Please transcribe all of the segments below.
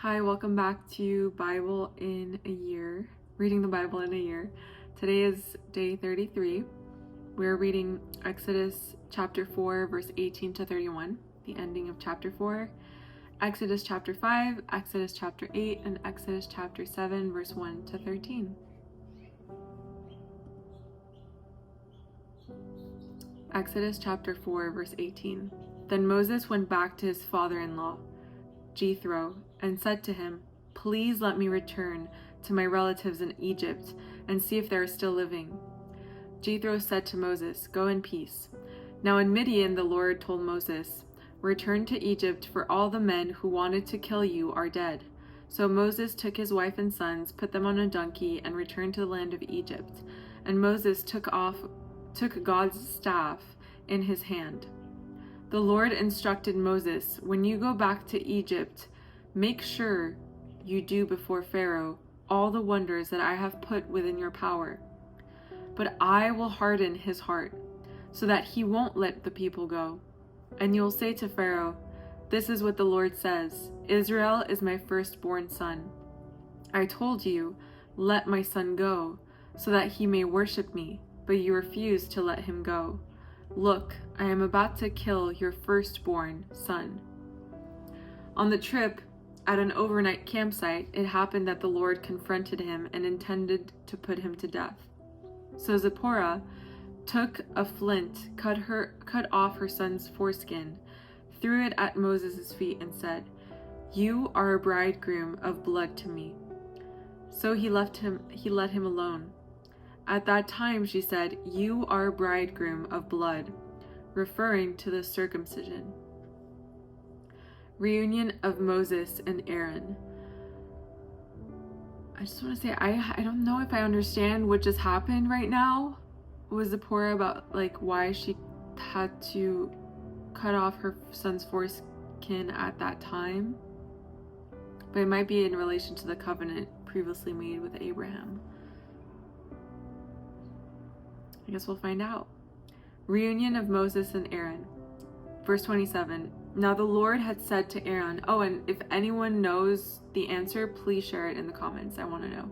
Hi, welcome back to Reading the Bible in a Year. Today is day 33. We're reading Exodus chapter 4, verse 18 to 31, the ending of chapter 4, Exodus chapter 5, Exodus chapter 8, and Exodus chapter 7, verse 1 to 13. Exodus chapter 4, verse 18. Then Moses went back to his father-in-law, Jethro, and said to him, "Please let me return to my relatives in Egypt and see if they are still living." Jethro said to Moses, "Go in peace." Now in Midian the Lord told Moses, "Return to Egypt, for all the men who wanted to kill you are dead." So Moses took his wife and sons, put them on a donkey, and returned to the land of Egypt. And Moses took God's staff in his hand. The Lord instructed Moses, "When you go back to Egypt, make sure you do before Pharaoh all the wonders that I have put within your power. But I will harden his heart, so that he won't let the people go. And you'll say to Pharaoh, 'This is what the Lord says: Israel is my firstborn son. I told you, let my son go, so that he may worship me, but you refused to let him go. Look, I am about to kill your firstborn son.'" On the trip, at an overnight campsite, it happened that the Lord confronted him and intended to put him to death. So Zipporah took a flint, cut off her son's foreskin, threw it at Moses' feet, and said, "You are a bridegroom of blood to me." So he let him alone. At that time she said, "You are a bridegroom of blood," referring to the circumcision. Reunion of Moses and Aaron. I just want to say, I don't know if I understand what just happened right now with Zipporah about why she had to cut off her son's foreskin at that time. But it might be in relation to the covenant previously made with Abraham. I guess we'll find out. Reunion of Moses and Aaron. Verse 27. Now the Lord had said to Aaron, and if anyone knows the answer, please share it in the comments. I want to know.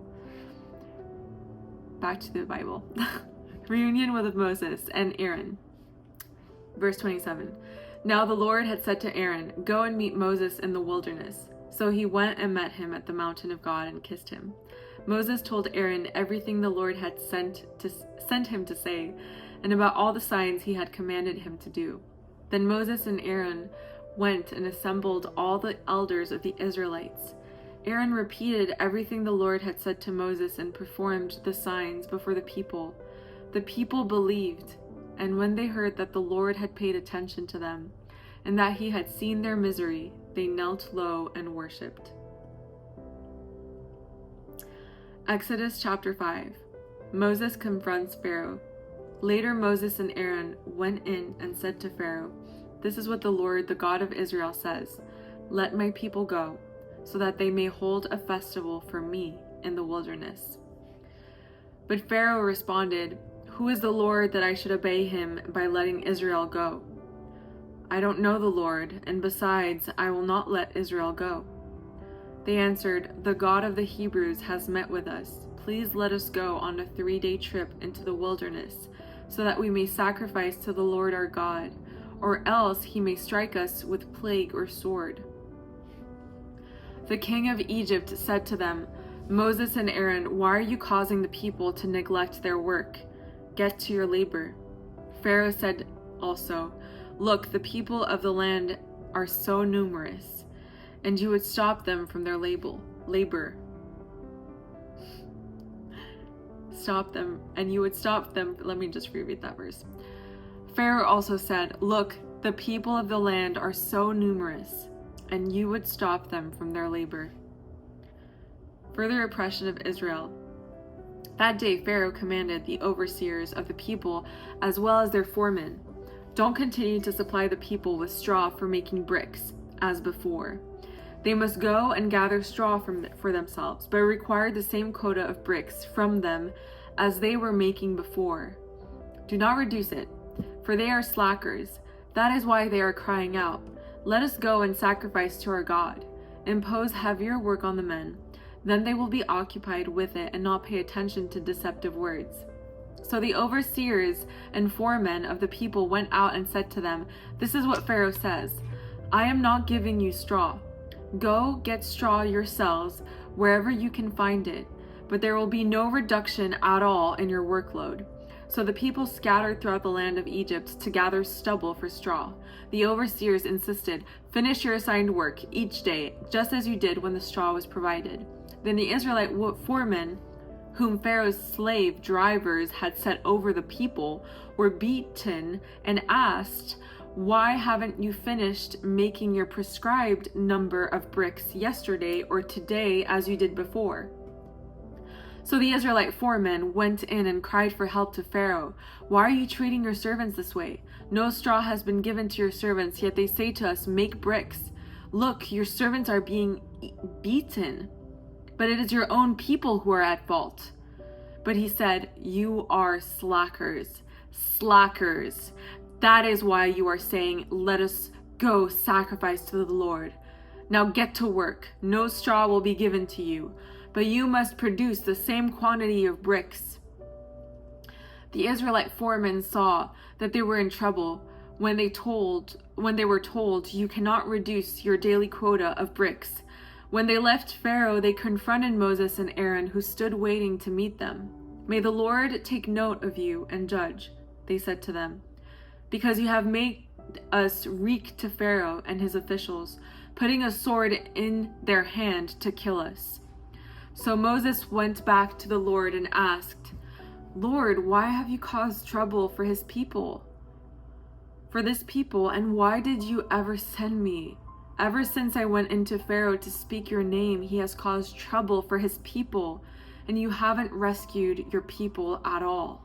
Back to the Bible. Reunion with Moses and Aaron. Verse 27. Now the Lord had said to Aaron, "Go and meet Moses in the wilderness." So he went and met him at the mountain of God and kissed him. Moses told Aaron everything the Lord had sent him to say, and about all the signs he had commanded him to do. Then Moses and Aaron went and assembled all the elders of the Israelites. Aaron repeated everything the Lord had said to Moses and performed the signs before the people. The people believed, and when they heard that the Lord had paid attention to them, and that he had seen their misery, they knelt low and worshipped. Exodus chapter 5. Moses confronts Pharaoh. Later Moses and Aaron went in and said to Pharaoh, "This is what the Lord, the God of Israel, says: Let my people go, so that they may hold a festival for me in the wilderness." But Pharaoh responded, "Who is the Lord that I should obey him by letting Israel go? I don't know the Lord, and besides, I will not let Israel go." They answered, "The God of the Hebrews has met with us. Please let us go on a 3-day trip into the wilderness, so that we may sacrifice to the Lord our God, or else he may strike us with plague or sword." The king of Egypt said to them, "Moses and Aaron, why are you causing the people to neglect their work? Get to your labor." Pharaoh said also, "Look, the people of the land are so numerous, and you would stop them from their labor. Let me just reread that verse. Pharaoh also said, "Look, the people of the land are so numerous, and you would stop them from their labor." Further oppression of Israel. That day Pharaoh commanded the overseers of the people as well as their foremen, "Don't continue to supply the people with straw for making bricks, as before. They must go and gather straw for themselves, but require the same quota of bricks from them as they were making before. Do not reduce it, for they are slackers. That is why they are crying out, 'Let us go and sacrifice to our God.' Impose heavier work on the men. Then they will be occupied with it and not pay attention to deceptive words. So the overseers and foremen of the people went out and said to them, "This is what Pharaoh says. I am not giving you straw. Go get straw yourselves wherever you can find it, but there will be no reduction at all in your workload." So the people scattered throughout the land of Egypt to gather stubble for straw. The overseers insisted, "Finish your assigned work each day, just as you did when the straw was provided." Then the Israelite foremen, whom Pharaoh's slave drivers had set over the people, were beaten and asked, "Why haven't you finished making your prescribed number of bricks yesterday or today as you did before?" So the Israelite foremen went in and cried for help to Pharaoh. "Why are you treating your servants this way? No straw has been given to your servants, yet they say to us, 'Make bricks.' Look, your servants are being beaten, but it is your own people who are at fault." But he said, "You are slackers, slackers. That is why you are saying, 'Let us go sacrifice to the Lord.' Now get to work. No straw will be given to you, but you must produce the same quantity of bricks." The Israelite foremen saw that they were in trouble when they were told, "You cannot reduce your daily quota of bricks." When they left Pharaoh, they confronted Moses and Aaron, who stood waiting to meet them. "May the Lord take note of you and judge," they said to them, "because you have made us reek to Pharaoh and his officials, putting a sword in their hand to kill us." So Moses went back to the Lord and asked, "Lord, why have you caused trouble for this people, and why did you ever send me? Ever since I went into Pharaoh to speak your name, he has caused trouble for his people, and you haven't rescued your people at all."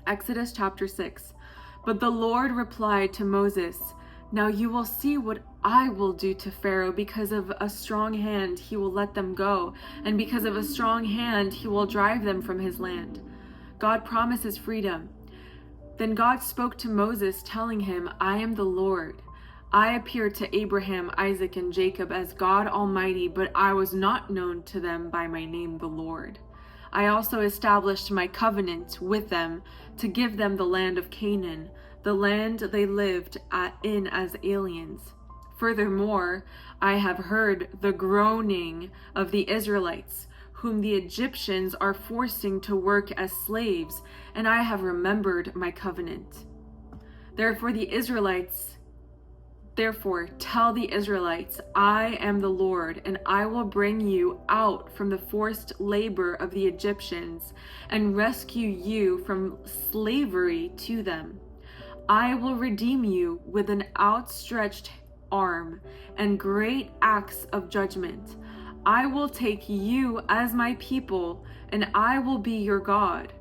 Exodus chapter 6. But the Lord replied to Moses, "Now you will see what I will do to Pharaoh. Because of a strong hand he will let them go, and because of a strong hand he will drive them from his land." God promises freedom. Then God spoke to Moses, telling him, "I am the Lord. I appeared to Abraham, Isaac, and Jacob as God Almighty, but I was not known to them by my name, the Lord. I also established my covenant with them to give them the land of Canaan, the land they lived in as aliens. Furthermore, I have heard the groaning of the Israelites, whom the Egyptians are forcing to work as slaves, and I have remembered my covenant. Therefore tell the Israelites, I am the Lord, and I will bring you out from the forced labor of the Egyptians and rescue you from slavery to them. I will redeem you with an outstretched arm and great acts of judgment. I will take you as my people, and I will be your God.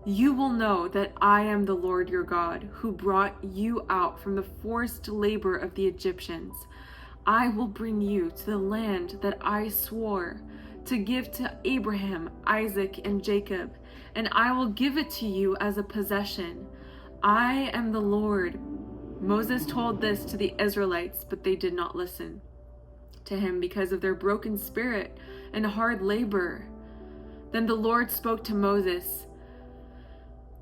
You will know that I am the Lord your God, who brought you out from the forced labor of the Egyptians. I will bring you to the land that I swore to give to Abraham, Isaac, and Jacob, and I will give it to you as a possession. I am the Lord." Moses told this to the Israelites, but they did not listen to him because of their broken spirit and hard labor. Then the Lord spoke to Moses,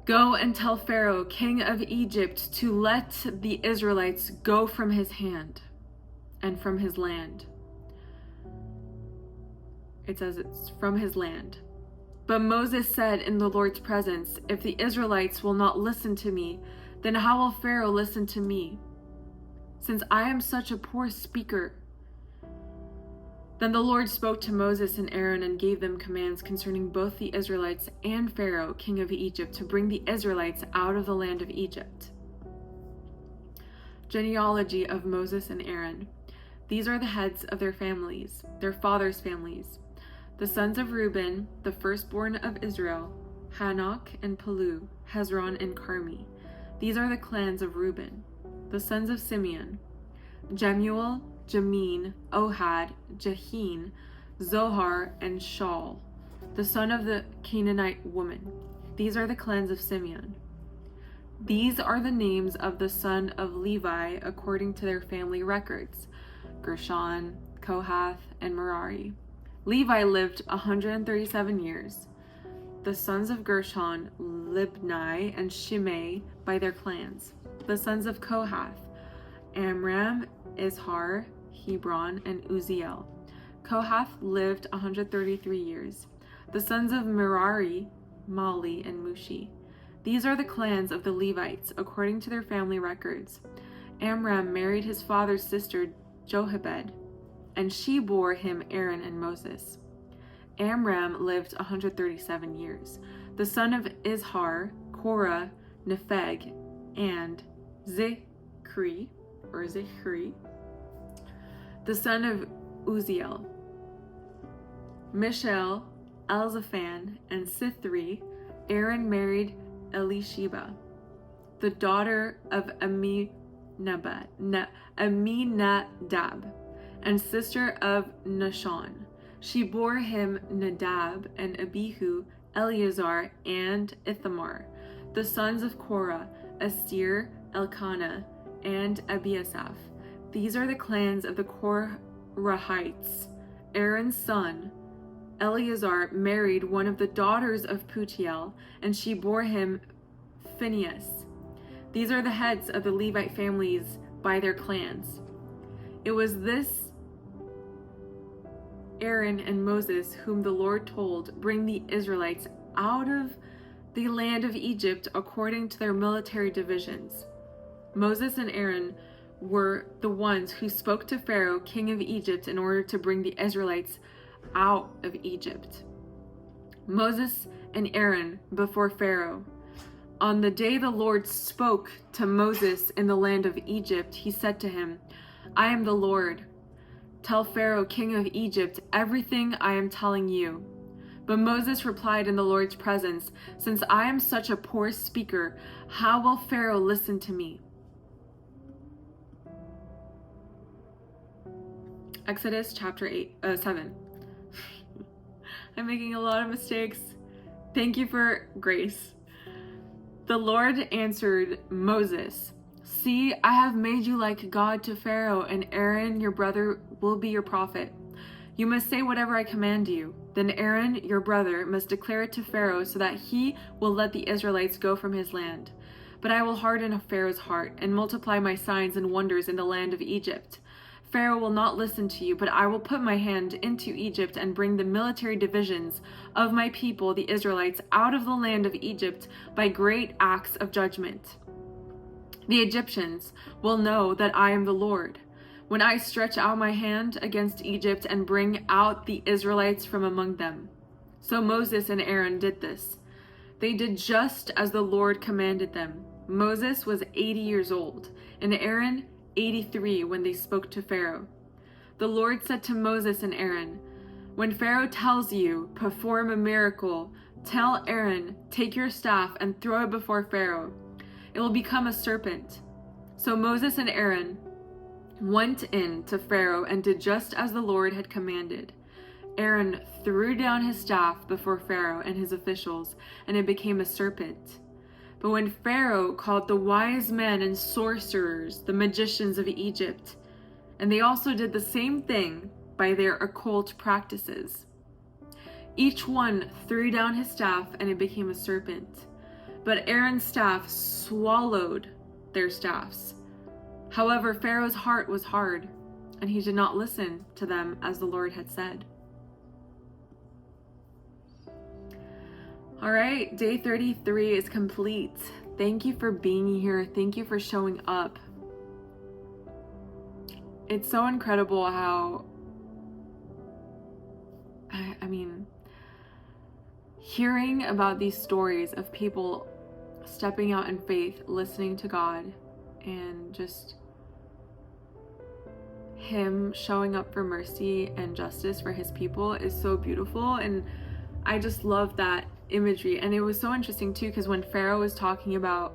"Go and tell Pharaoh, king of Egypt, to let the Israelites go from his hand and from his land." It says it's from his land. But Moses said in the Lord's presence, "If the Israelites will not listen to me, then how will Pharaoh listen to me, since I am such a poor speaker?" Then the Lord spoke to Moses and Aaron and gave them commands concerning both the Israelites and Pharaoh, king of Egypt, to bring the Israelites out of the land of Egypt. Genealogy of Moses and Aaron. These are the heads of their families, their fathers' families. The sons of Reuben, the firstborn of Israel, Hanok and Palu, Hezron and Carmi. These are the clans of Reuben. The sons of Simeon, Jemuel, Jamin, Ohad, Jahin, Zohar, and Shaul, the son of the Canaanite woman. These are the clans of Simeon. These are the names of the son of Levi according to their family records: Gershon, Kohath, and Merari. Levi lived 137 years. The sons of Gershon, Libni and Shimei by their clans. The sons of Kohath, Amram, Izhar, Hebron, and Uzziel. Kohath lived 133 years. The sons of Merari, Mali, and Mushi. These are the clans of the Levites, according to their family records. Amram married his father's sister Jochebed, and she bore him Aaron and Moses. Amram lived 137 years. The son of Izhar, Korah, Nepheg, and Zichri. The son of Uzziel, Mishael, Elzaphan, and Sithri. Aaron married Elisheba, the daughter of Aminadab, and sister of Nahshon. She bore him Nadab and Abihu, Eleazar, and Ithamar. The sons of Korah, Asir, Elkanah, and Abiasaph. These are the clans of the Korahites. Aaron's son, Eleazar, married one of the daughters of Putiel, and she bore him Phinehas. These are the heads of the Levite families by their clans. It was this Aaron and Moses whom the Lord told, "Bring the Israelites out of the land of Egypt according to their military divisions." Moses and Aaron were the ones who spoke to Pharaoh, king of Egypt, in order to bring the Israelites out of Egypt. Moses and Aaron before Pharaoh. On the day the Lord spoke to Moses in the land of Egypt, he said to him, "I am the Lord. Tell Pharaoh, king of Egypt, everything I am telling you." But Moses replied in the Lord's presence, "Since I am such a poor speaker, how will Pharaoh listen to me?" Exodus chapter 7. I'm making a lot of mistakes. Thank you for grace. The Lord answered Moses, "See, I have made you like God to Pharaoh, and Aaron, your brother, will be your prophet. You must say whatever I command you. Then Aaron, your brother, must declare it to Pharaoh so that he will let the Israelites go from his land. But I will harden Pharaoh's heart and multiply my signs and wonders in the land of Egypt. Pharaoh will not listen to you, but I will put my hand into Egypt and bring the military divisions of my people, the Israelites, out of the land of Egypt by great acts of judgment. The Egyptians will know that I am the Lord, when I stretch out my hand against Egypt and bring out the Israelites from among them." So Moses and Aaron did this. They did just as the Lord commanded them. Moses was 80 years old, and Aaron 83 when they spoke to Pharaoh. The Lord said to Moses and Aaron, "When Pharaoh tells you, 'Perform a miracle,' tell Aaron, 'Take your staff and throw it before Pharaoh. It will become a serpent.'" So Moses and Aaron went in to Pharaoh and did just as the Lord had commanded. Aaron threw down his staff before Pharaoh and his officials, and it became a serpent. But when Pharaoh called the wise men and sorcerers, the magicians of Egypt, and they also did the same thing by their occult practices, each one threw down his staff and it became a serpent. But Aaron's staff swallowed their staffs. However, Pharaoh's heart was hard, and he did not listen to them as the Lord had said. All right, day 33 is complete. Thank you for being here. Thank you for showing up. It's so incredible how, I mean, hearing about these stories of people stepping out in faith, listening to God, and just Him showing up for mercy and justice for His people is so beautiful. And I just love that imagery. And it was so interesting too, because when Pharaoh was talking about,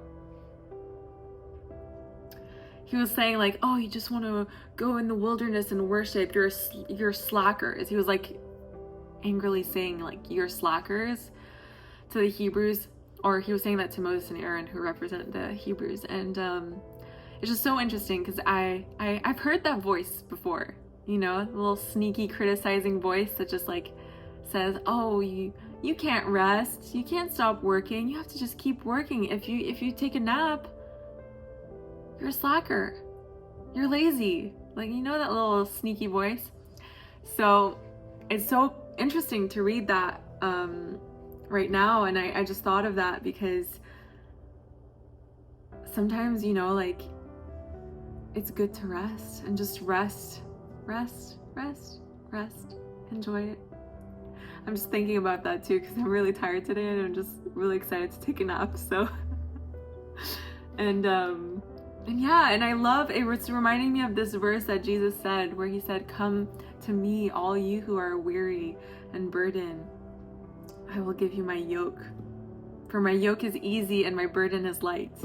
he was saying like, "Oh, you just want to go in the wilderness and worship, you're slackers." He was like angrily saying like, "You're slackers" to the Hebrews. or he was saying that to Moses and Aaron, who represent the Hebrews. And it's just so interesting because I've heard that voice before, you know, the little sneaky criticizing voice that just like says, oh, you can't rest, you can't stop working, you have to just keep working. If you take a nap, you're a slacker, you're lazy. Like, you know, that little sneaky voice. So it's so interesting to read that right now, and I just thought of that because sometimes, you know, like, it's good to rest and just rest, enjoy it. I'm just thinking about that too because I'm really tired today and I'm just really excited to take a nap. So and yeah, and I love it. It's reminding me of this verse that Jesus said, where he said, come to me, all you who are weary and burdened, I will give you my yoke, for my yoke is easy and my burden is light.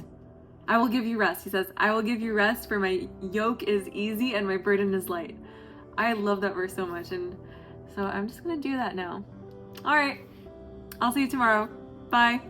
I will give you rest. He says, I will give you rest, for my yoke is easy and my burden is light. I love that verse so much, and so I'm just gonna do that now. All right, I'll see you tomorrow. Bye.